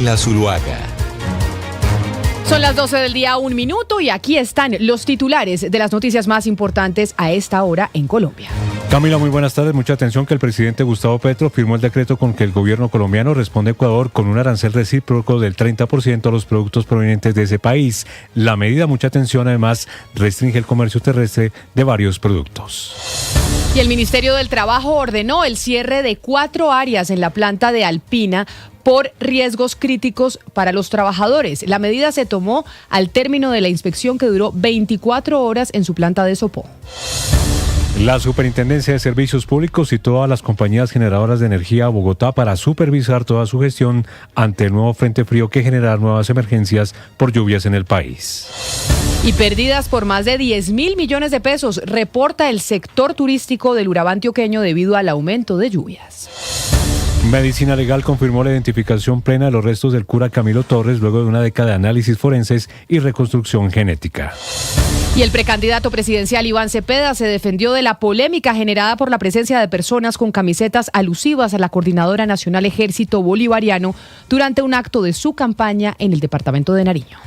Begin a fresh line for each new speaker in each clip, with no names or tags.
Camila Zuluaga.
Son las 12 del día, 1 minuto, y aquí están los titulares de las noticias más importantes a esta hora en Colombia.
Camila, muy buenas tardes. Mucha atención que el presidente Gustavo Petro firmó el decreto con que el gobierno colombiano responde a Ecuador con un arancel recíproco del 30% a los productos provenientes de ese país. La medida, mucha atención, además restringe el comercio terrestre de varios productos.
Y el Ministerio del Trabajo ordenó el cierre de 4 áreas en la planta de Alpina por riesgos críticos para los trabajadores. La medida se tomó al término de la inspección que duró 24 horas en su planta de Sopó.
La Superintendencia de Servicios Públicos citó a las compañías generadoras de energía a Bogotá para supervisar toda su gestión ante el nuevo frente frío que generará nuevas emergencias por lluvias en el país.
Y pérdidas por más de 10.000 millones de pesos reporta el sector turístico del Urabá antioqueño debido al aumento de lluvias.
Medicina Legal confirmó la identificación plena de los restos del cura Camilo Torres luego de una década de análisis forenses y reconstrucción genética.
Y el precandidato presidencial Iván Cepeda se defendió de la polémica generada por la presencia de personas con camisetas alusivas a la Coordinadora Nacional Ejército Bolivariano durante un acto de su campaña en el departamento de Nariño.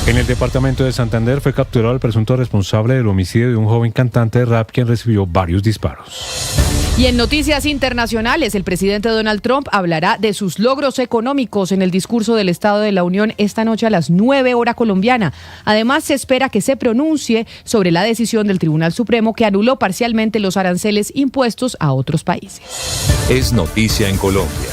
En el departamento de Santander fue capturado el presunto responsable del homicidio de un joven cantante de rap quien recibió varios disparos.
Y en noticias internacionales, el presidente Donald Trump hablará de sus logros económicos en el discurso del Estado de la Unión esta noche a las 9 hora colombiana. Además, se espera que se pronuncie sobre la decisión del Tribunal Supremo que anuló parcialmente los aranceles impuestos a otros países.
Es noticia en Colombia.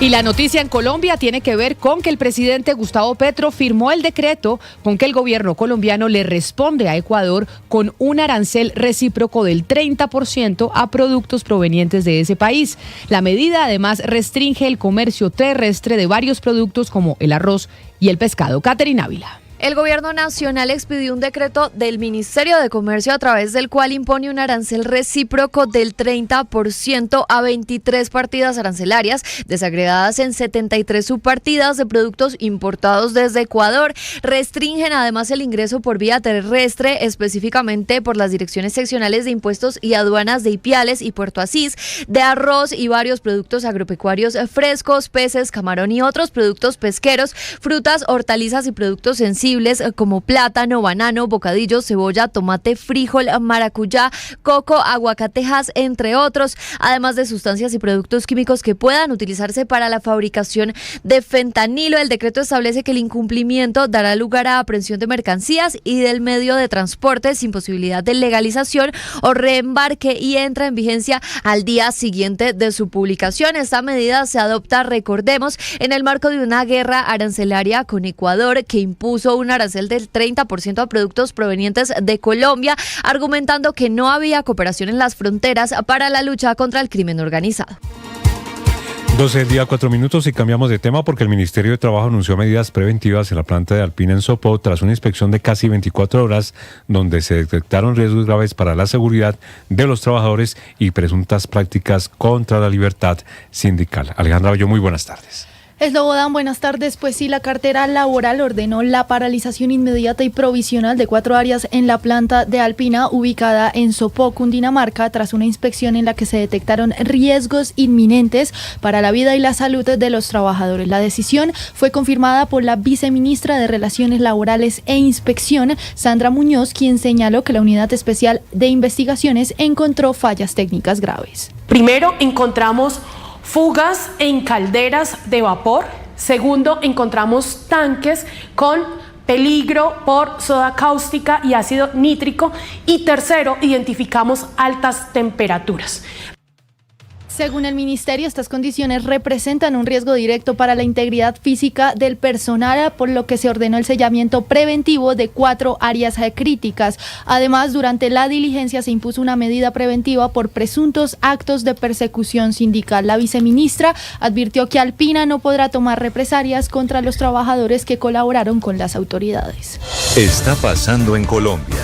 Y la noticia en Colombia tiene que ver con que el presidente Gustavo Petro firmó el decreto con que el gobierno colombiano le responde a Ecuador con un arancel recíproco del 30% a productos provenientes de ese país. La medida además restringe el comercio terrestre de varios productos como el arroz y el pescado. Catherine Ávila.
El gobierno nacional expidió un decreto del Ministerio de Comercio a través del cual impone un arancel recíproco del 30% a 23 partidas arancelarias desagregadas en 73 subpartidas de productos importados desde Ecuador. Restringen además el ingreso por vía terrestre, específicamente por las direcciones seccionales de impuestos y aduanas de Ipiales y Puerto Asís, de arroz y varios productos agropecuarios frescos, peces, camarón y otros productos pesqueros, frutas, hortalizas y productos sensibles como plátano, banano, bocadillo, cebolla, tomate, frijol, maracuyá, coco, aguacatejas, entre otros, además de sustancias y productos químicos que puedan utilizarse para la fabricación de fentanilo. El decreto establece que el incumplimiento dará lugar a aprehensión de mercancías y del medio de transporte sin posibilidad de legalización o reembarque y entra en vigencia al día siguiente de su publicación. Esta medida se adopta, recordemos, en el marco de una guerra arancelaria con Ecuador que impuso un arancel del 30% a productos provenientes de Colombia, argumentando que no había cooperación en las fronteras para la lucha contra el crimen organizado.
12 del día, 4 minutos, y cambiamos de tema porque el Ministerio de Trabajo anunció medidas preventivas en la planta de Alpina en Sopó tras una inspección de casi 24 horas donde se detectaron riesgos graves para la seguridad de los trabajadores y presuntas prácticas contra la libertad sindical. Alejandra Bello, muy buenas tardes.
Slobodan, buenas tardes. Pues sí, la cartera laboral ordenó la paralización inmediata y provisional de 4 áreas en la planta de Alpina, ubicada en Sopó, Cundinamarca, tras una inspección en la que se detectaron riesgos inminentes para la vida y la salud de los trabajadores. La decisión fue confirmada por la viceministra de Relaciones Laborales e Inspección, Sandra Muñoz, quien señaló que la Unidad Especial de Investigaciones encontró fallas técnicas graves.
Primero, encontramos fugas en calderas de vapor. Segundo, encontramos tanques con peligro por soda cáustica y ácido nítrico. Y tercero, identificamos altas temperaturas.
Según el ministerio, estas condiciones representan un riesgo directo para la integridad física del personal, por lo que se ordenó el sellamiento preventivo de 4 áreas críticas. Además, durante la diligencia se impuso una medida preventiva por presuntos actos de persecución sindical. La viceministra advirtió que Alpina no podrá tomar represalias contra los trabajadores que colaboraron con las autoridades.
Está pasando en Colombia.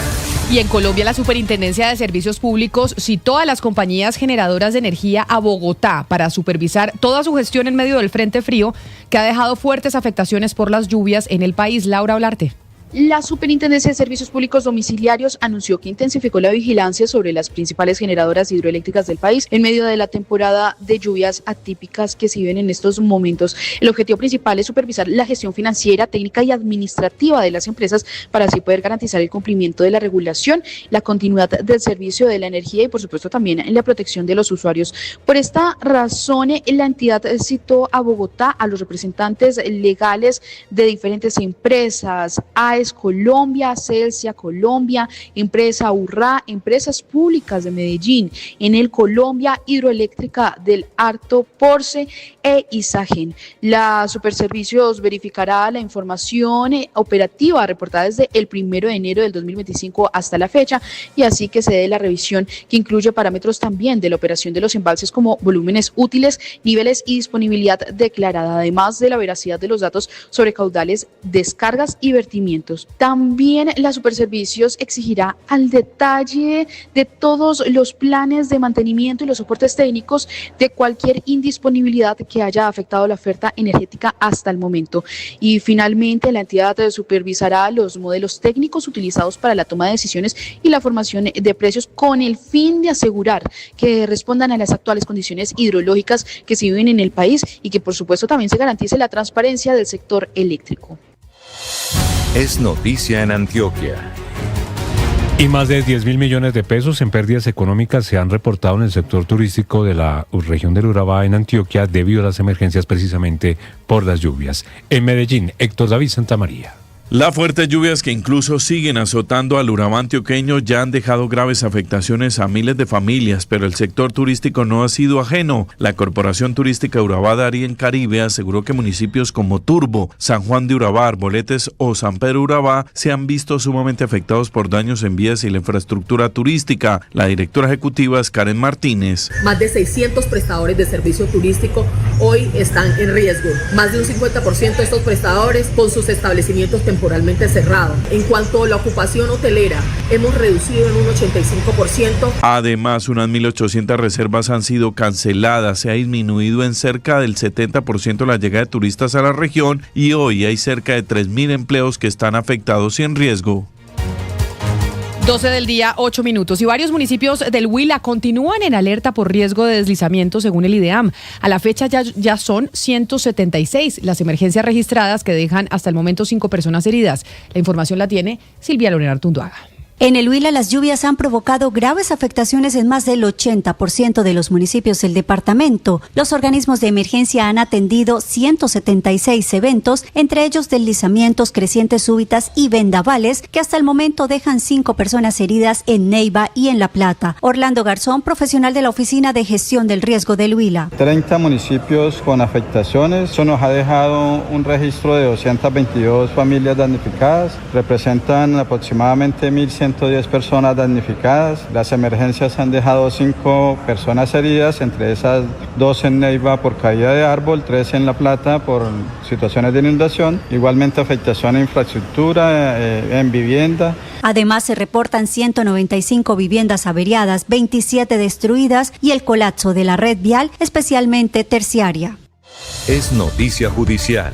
Y en Colombia, la Superintendencia de Servicios Públicos citó a las compañías generadoras de energía a Bogotá para supervisar toda su gestión en medio del frente frío que ha dejado fuertes afectaciones por las lluvias en el país. Laura Olarte.
La Superintendencia de Servicios Públicos Domiciliarios anunció que intensificó la vigilancia sobre las principales generadoras hidroeléctricas del país en medio de la temporada de lluvias atípicas que se viven en estos momentos. El objetivo principal es supervisar la gestión financiera, técnica y administrativa de las empresas para así poder garantizar el cumplimiento de la regulación, la continuidad del servicio de la energía y por supuesto también la protección de los usuarios. Por esta razón, la entidad citó a Bogotá a los representantes legales de diferentes empresas, AES Colombia, Celsia Colombia, Empresa Urrá, empresas públicas de Medellín, Enel Colombia, Hidroeléctrica del Alto Porce e Isagen. La Superservicios verificará la información operativa reportada desde el 1 de enero del 2025 hasta la fecha y así que se dé la revisión que incluye parámetros también de la operación de los embalses como volúmenes útiles, niveles y disponibilidad declarada, además de la veracidad de los datos sobre caudales, descargas y vertimientos. También la Superservicios exigirá al detalle de todos los planes de mantenimiento y los soportes técnicos de cualquier indisponibilidad que haya afectado la oferta energética hasta el momento. Y finalmente, la entidad supervisará los modelos técnicos utilizados para la toma de decisiones y la formación de precios con el fin de asegurar que respondan a las actuales condiciones hidrológicas que se viven en el país y que por supuesto también se garantice la transparencia del sector eléctrico.
Es noticia en Antioquia.
Y más de 10.000 millones de pesos en pérdidas económicas se han reportado en el sector turístico de la región del Urabá en Antioquia debido a las emergencias precisamente por las lluvias. En Medellín, Héctor David Santamaría.
Las fuertes lluvias que incluso siguen azotando al Urabá antioqueño ya han dejado graves afectaciones a miles de familias, pero el sector turístico no ha sido ajeno. La Corporación Turística Urabá Darién Caribe aseguró que municipios como Turbo, San Juan de Urabá, Arboletes o San Pedro Urabá se han visto sumamente afectados por daños en vías y la infraestructura turística. La directora ejecutiva es Karen Martínez.
Más de 600 prestadores de servicio turístico hoy están en riesgo. Más de un 50% de estos prestadores con sus establecimientos temporalmente cerrado. En cuanto a la ocupación hotelera, hemos reducido en un 85%.
Además, unas 1.800 reservas han sido canceladas. Se ha disminuido en cerca del 70% la llegada de turistas a la región y hoy hay cerca de 3.000 empleos que están afectados y en riesgo.
12 del día, 8 minutos. Y varios municipios del Huila continúan en alerta por riesgo de deslizamiento según el IDEAM. A la fecha ya son 176 las emergencias registradas que dejan hasta el momento 5 personas heridas. La información la tiene Silvia Lorena Artunduaga.
En el Huila, las lluvias han provocado graves afectaciones en más del 80% de los municipios del departamento. Los organismos de emergencia han atendido 176 eventos, entre ellos deslizamientos, crecientes súbitas y vendavales, que hasta el momento dejan 5 personas heridas en Neiva y en La Plata. Orlando Garzón, profesional de la Oficina de Gestión del Riesgo del Huila.
30 municipios con afectaciones. Eso nos ha dejado un registro de 222 familias damnificadas. Representan aproximadamente 1.110 personas damnificadas. Las emergencias han dejado 5 personas heridas, entre esas 2 en Neiva por caída de árbol, 3 en La Plata por situaciones de inundación. Igualmente afectación a infraestructura, en vivienda.
Además, se reportan 195 viviendas averiadas, 27 destruidas y el colapso de la red vial, especialmente terciaria.
Es noticia judicial.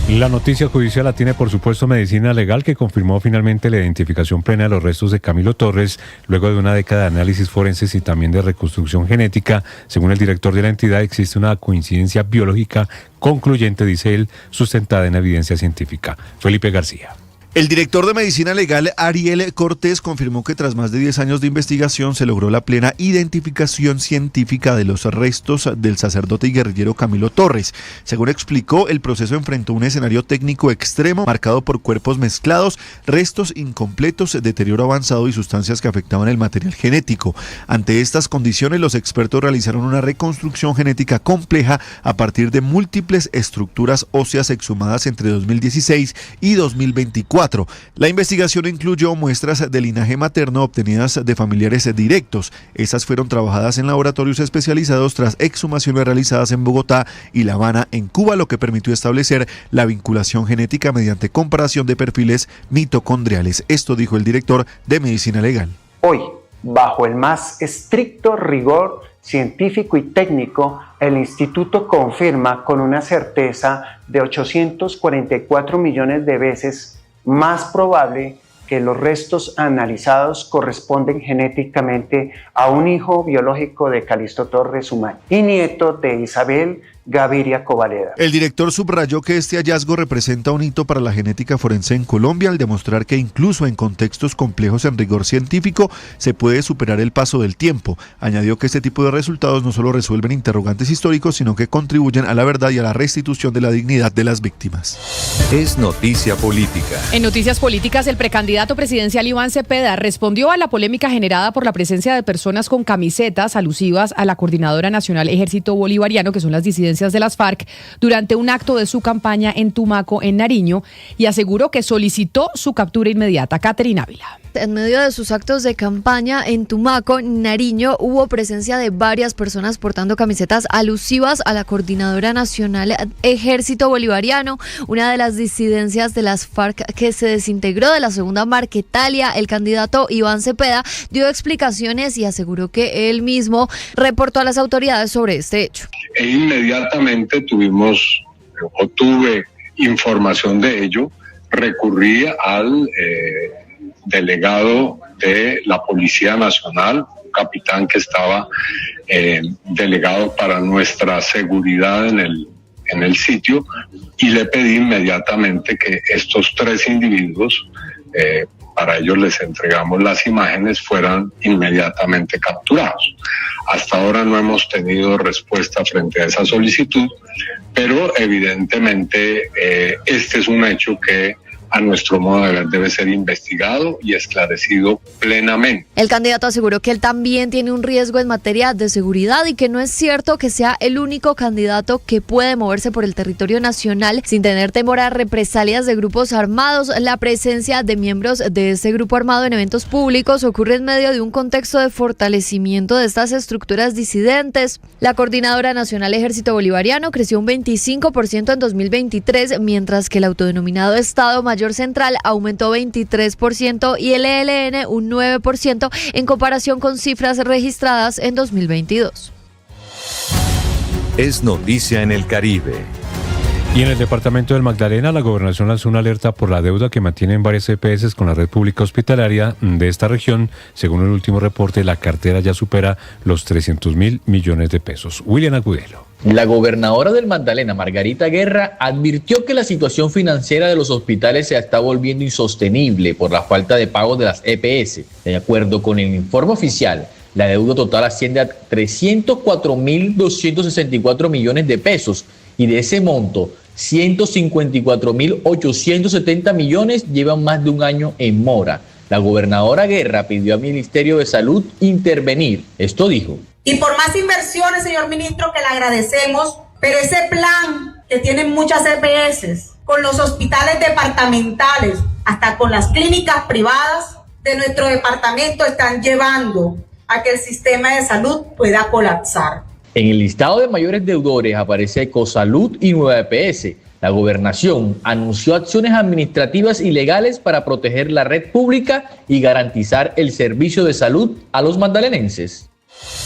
La noticia judicial la tiene, por supuesto, Medicina Legal, que confirmó finalmente la identificación plena de los restos de Camilo Torres, luego de una década de análisis forenses y también de reconstrucción genética. Según el director de la entidad, existe una coincidencia biológica concluyente, dice él, sustentada en evidencia científica. Felipe García.
El director de Medicina Legal, Ariel Cortés, confirmó que tras más de 10 años de investigación se logró la plena identificación científica de los restos del sacerdote y guerrillero Camilo Torres. Según explicó, el proceso enfrentó un escenario técnico extremo marcado por cuerpos mezclados, restos incompletos, deterioro avanzado y sustancias que afectaban el material genético. Ante estas condiciones, los expertos realizaron una reconstrucción genética compleja a partir de múltiples estructuras óseas exhumadas entre 2016 y 2024. La investigación incluyó muestras de linaje materno obtenidas de familiares directos. Estas fueron trabajadas en laboratorios especializados tras exhumaciones realizadas en Bogotá y La Habana, en Cuba, lo que permitió establecer la vinculación genética mediante comparación de perfiles mitocondriales. Esto dijo el director de Medicina Legal.
Hoy, bajo el más estricto rigor científico y técnico, el instituto confirma con una certeza de 844 millones de veces más probable que los restos analizados corresponden genéticamente a un hijo biológico de Calixto Torres Umaña y nieto de Isabel Gaviria Covaleda.
El director subrayó que este hallazgo representa un hito para la genética forense en Colombia al demostrar que incluso en contextos complejos en rigor científico se puede superar el paso del tiempo. Añadió que este tipo de resultados no solo resuelven interrogantes históricos, sino que contribuyen a la verdad y a la restitución de la dignidad de las víctimas.
Es noticia política.
En noticias políticas, el precandidato presidencial Iván Cepeda respondió a la polémica generada por la presencia de personas con camisetas alusivas a la Coordinadora Nacional Ejército Bolivariano, que son las disidencias de las FARC, durante un acto de su campaña en Tumaco, en Nariño, y aseguró que solicitó su captura inmediata. Caterina Ávila.
En medio de sus actos de campaña en Tumaco, Nariño, hubo presencia de varias personas portando camisetas alusivas a la Coordinadora Nacional Ejército Bolivariano, una de las disidencias de las FARC que se desintegró de la Segunda Marquetalia. El candidato Iván Cepeda dio explicaciones y aseguró que él mismo reportó a las autoridades sobre este hecho.
E inmediatamente tuve información de ello, recurrí al delegado de la Policía Nacional, un capitán que estaba delegado para nuestra seguridad en el sitio, y le pedí inmediatamente que estos 3 individuos, para ellos les entregamos las imágenes, fueran inmediatamente capturados. Hasta ahora no hemos tenido respuesta frente a esa solicitud, pero evidentemente este es un hecho que a nuestro modo de ver debe ser investigado y esclarecido plenamente.
El candidato aseguró que él también tiene un riesgo en materia de seguridad y que no es cierto que sea el único candidato que puede moverse por el territorio nacional sin tener temor a represalias de grupos armados. La presencia de miembros de este grupo armado en eventos públicos ocurre en medio de un contexto de fortalecimiento de estas estructuras disidentes. La Coordinadora Nacional Ejército Bolivariano creció un 25% en 2023, mientras que el autodenominado Estado Mayor Central aumentó 23% y el ELN un 9% en comparación con cifras registradas en 2022.
Es noticia en el Caribe.
Y en el departamento del Magdalena, la gobernación lanzó una alerta por la deuda que mantienen varias EPS con la red pública hospitalaria de esta región. Según el último reporte, la cartera ya supera los 300.000 millones de pesos. William Agudelo.
La gobernadora del Magdalena, Margarita Guerra, advirtió que la situación financiera de los hospitales se está volviendo insostenible por la falta de pago de las EPS. De acuerdo con el informe oficial, la deuda total asciende a 304.264 millones de pesos y de ese monto, 154.870 millones llevan más de un año en mora. La gobernadora Guerra pidió al Ministerio de Salud intervenir. Esto dijo.
Y por más inversiones, señor ministro, que le agradecemos, pero ese plan que tienen muchas EPS, con los hospitales departamentales, hasta con las clínicas privadas de nuestro departamento, están llevando a que el sistema de salud pueda colapsar.
En el listado de mayores deudores aparece Ecosalud y Nueva EPS. La gobernación anunció acciones administrativas y legales para proteger la red pública y garantizar el servicio de salud a los magdalenenses.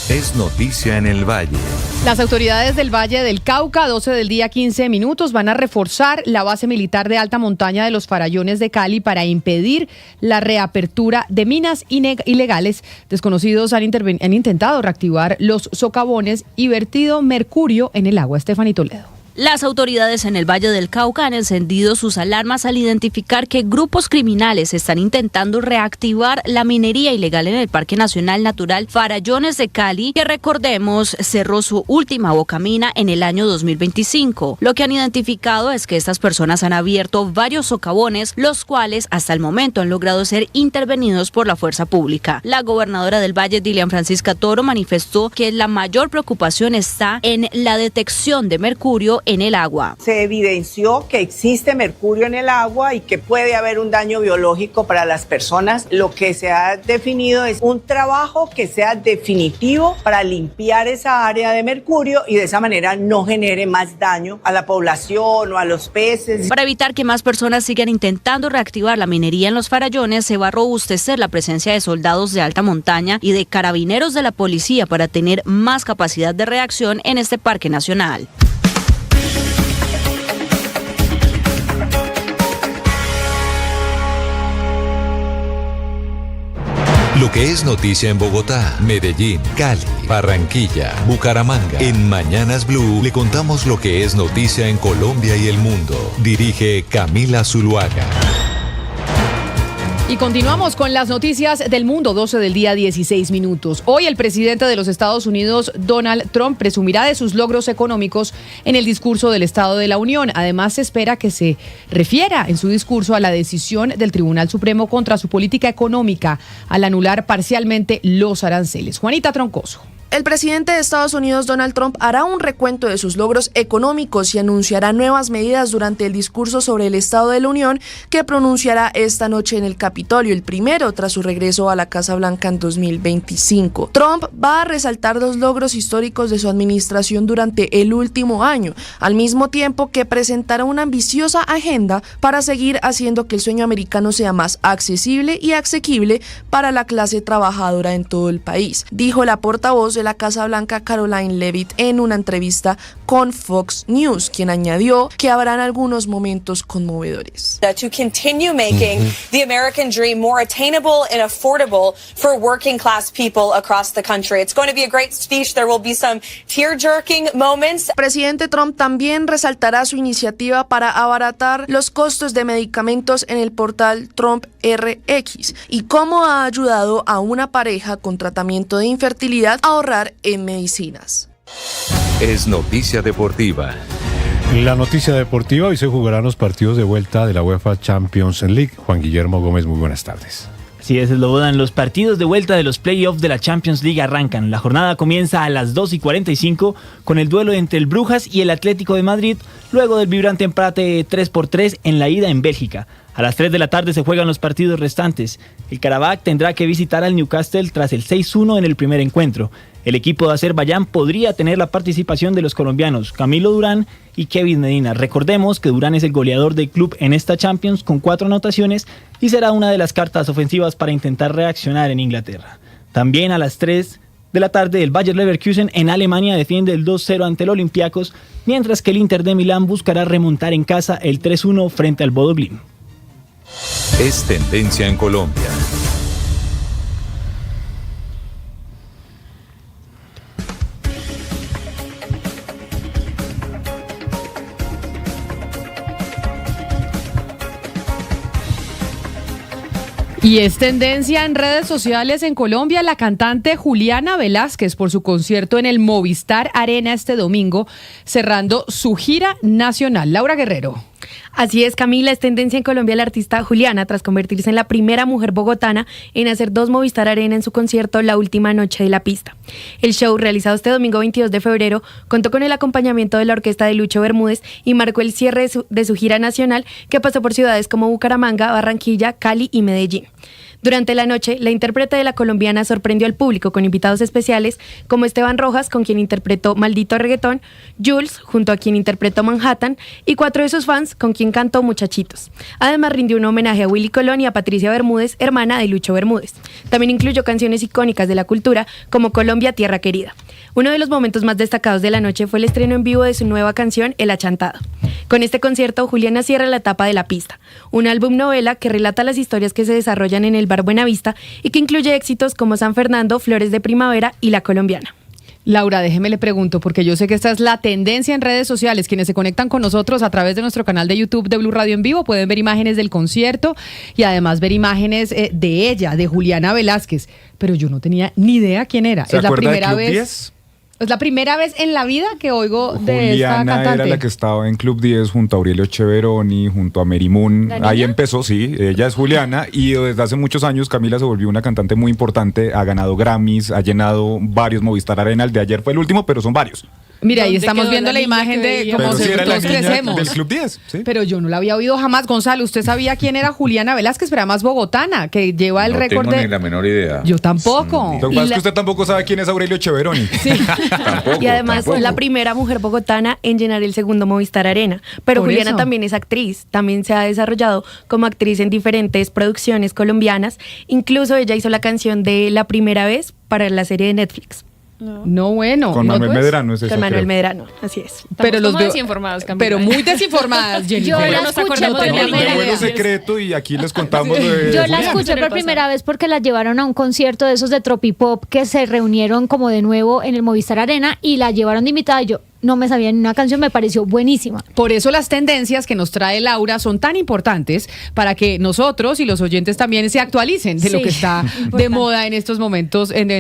Es noticia en el Valle.
Las autoridades del Valle del Cauca, 12 del día 15 minutos, van a reforzar la base militar de alta montaña de los Farallones de Cali para impedir la reapertura de minas ilegales. Desconocidos han intentado reactivar los socavones y vertido mercurio en el agua. Estefanía Toledo.
Las autoridades en el Valle del Cauca han encendido sus alarmas al identificar que grupos criminales están intentando reactivar la minería ilegal en el Parque Nacional Natural Farallones de Cali, que recordemos cerró su última bocamina en el año 2025. Lo que han identificado es que estas personas han abierto varios socavones, los cuales hasta el momento han logrado ser intervenidos por la fuerza pública. La gobernadora del Valle, Dilian Francisca Toro, manifestó que la mayor preocupación está en la detección de mercurio en el agua.
Se evidenció que existe mercurio en el agua y que puede haber un daño biológico para las personas. Lo que se ha definido es un trabajo que sea definitivo para limpiar esa área de mercurio y de esa manera no genere más daño a la población o a los peces.
Para evitar que más personas sigan intentando reactivar la minería en los Farallones, se va a robustecer la presencia de soldados de alta montaña y de carabineros de la policía para tener más capacidad de reacción en este parque nacional.
que es noticia en Bogotá, Medellín, Cali, Barranquilla, Bucaramanga. En Mañanas Blue le contamos lo que es noticia en Colombia y el mundo. Dirige Camila Zuluaga.
Y continuamos con las noticias del mundo, 12 del día, 16 minutos. Hoy el presidente de los Estados Unidos, Donald Trump, presumirá de sus logros económicos en el discurso del Estado de la Unión. Además, se espera que se refiera en su discurso a la decisión del Tribunal Supremo contra su política económica al anular parcialmente los aranceles. Juanita Troncoso.
El presidente de Estados Unidos, Donald Trump, hará un recuento de sus logros económicos y anunciará nuevas medidas durante el discurso sobre el Estado de la Unión que pronunciará esta noche en el Capitolio, el primero tras su regreso a la Casa Blanca en 2025. Trump va a resaltar los logros históricos de su administración durante el último año, al mismo tiempo que presentará una ambiciosa agenda para seguir haciendo que el sueño americano sea más accesible y asequible para la clase trabajadora en todo el país, dijo la portavoz de la Casa Blanca, Caroline Leavitt, en una entrevista con Fox News, quien añadió que habrán algunos momentos conmovedores.
To continue making the American dream more attainable and affordable for working class people across the country. It's going to be a great speech. There will be some tear-jerking moments.
El presidente Trump también resaltará su iniciativa para abaratar los costos de medicamentos en el portal Trump RX y cómo ha ayudado a una pareja con tratamiento de infertilidad a ahorrar en medicinas.
Es noticia deportiva.
La noticia deportiva, hoy se jugarán los partidos de vuelta de la UEFA Champions League. Juan Guillermo Gómez, muy buenas tardes.
Así es, Slobodan, los partidos de vuelta de los playoffs de la Champions League arrancan. La jornada comienza a las 2:45 con el duelo entre el Brujas y el Atlético de Madrid, luego del vibrante empate 3-3 en la ida en Bélgica. A las 3 de la tarde se juegan los partidos restantes. El Karabakh tendrá que visitar al Newcastle tras el 6-1 en el primer encuentro. El equipo de Azerbaiyán podría tener la participación de los colombianos Camilo Durán y Kevin Medina. Recordemos que Durán es el goleador del club en esta Champions con 4 anotaciones y será una de las cartas ofensivas para intentar reaccionar en Inglaterra. También a las 3 de la tarde el Bayer Leverkusen en Alemania defiende el 2-0 ante el Olympiacos, mientras que el Inter de Milán buscará remontar en casa el 3-1 frente al Bodo Glimt.
Es tendencia en Colombia.
Y es tendencia en redes sociales en Colombia la cantante Juliana Velázquez por su concierto en el Movistar Arena este domingo, cerrando su gira nacional. Laura Guerrero.
Así es, Camila, es tendencia en Colombia la artista Juliana tras convertirse en la primera mujer bogotana en hacer 2 Movistar Arena en su concierto La Última Noche de la Pista. El show, realizado este domingo 22 de febrero, contó con el acompañamiento de la orquesta de Lucho Bermúdez y marcó el cierre de su gira nacional, que pasó por ciudades como Bucaramanga, Barranquilla, Cali y Medellín. Durante la noche, la intérprete de la colombiana sorprendió al público con invitados especiales como Esteban Rojas, con quien interpretó Maldito Reggaetón, Jules, junto a quien interpretó Manhattan, y 4 de sus fans, con quien cantó Muchachitos. Además, rindió un homenaje a Willy Colón y a Patricia Bermúdez, hermana de Lucho Bermúdez. También incluyó canciones icónicas de la cultura, como Colombia, Tierra Querida. Uno de los momentos más destacados de la noche fue el estreno en vivo de su nueva canción, El Achantado. Con este concierto, Juliana cierra la etapa de La Pista, un álbum novela que relata las historias que se desarrollan en el bar Buenavista y que incluye éxitos como San Fernando, Flores de Primavera y La Colombiana.
Laura, déjeme le pregunto, porque yo sé que esta es la tendencia en redes sociales. Quienes se conectan con nosotros a través de nuestro canal de YouTube de Blue Radio en Vivo pueden ver imágenes del concierto y además ver imágenes de ella, de Juliana Velázquez. Pero yo no tenía ni idea quién era.
¿Se acuerda de Club 10?
Es la primera vez en la vida que oigo de esta cantante.
Juliana era la que estaba en Club 10 junto a Aurelio Cheveroni, junto a Mary Moon. Ahí empezó, sí, ella es Juliana y desde hace muchos años Camila se volvió una cantante muy importante, ha ganado Grammys, ha llenado varios Movistar Arena, el de ayer fue el último, pero son varios.
Mira, ahí estamos viendo la imagen de cómo todos crecemos.
Del Club 10, ¿sí?
Pero yo no la había oído jamás. Gonzalo, ¿usted sabía quién era Juliana Velázquez? Pero además bogotana, que lleva el récord de...
No tengo ni la menor idea.
Yo tampoco.
Lo que pasa es que usted tampoco sabe quién es Aurelio Cheveroni.
Sí.
Y además es la primera mujer bogotana en llenar el segundo Movistar Arena. Pero Juliana también es actriz. También se ha desarrollado como actriz en diferentes producciones colombianas. Incluso ella hizo la canción de La Primera Vez para la serie de Netflix.
No, bueno.
Con Manuel
pues,
Medrano es esa,
Con Manuel
creo.
Medrano, así es.
Pero los
desinformadas, Camila.
Pero muy desinformadas, Jennifer.
Yo la
nos
escuché
acordamos
por
de
No,
primera
de vuelo
vez.
secreto y aquí les contamos lo de
Yo la
Julián.
escuché por primera vez porque la llevaron a un concierto de esos de Tropipop que se reunieron como de nuevo en el Movistar Arena y la llevaron de invitada y yo no me sabía ni una canción, me pareció buenísima.
Por eso las tendencias que nos trae Laura son tan importantes para que nosotros y los oyentes también se actualicen de lo
Sí,
que está de moda en estos momentos entre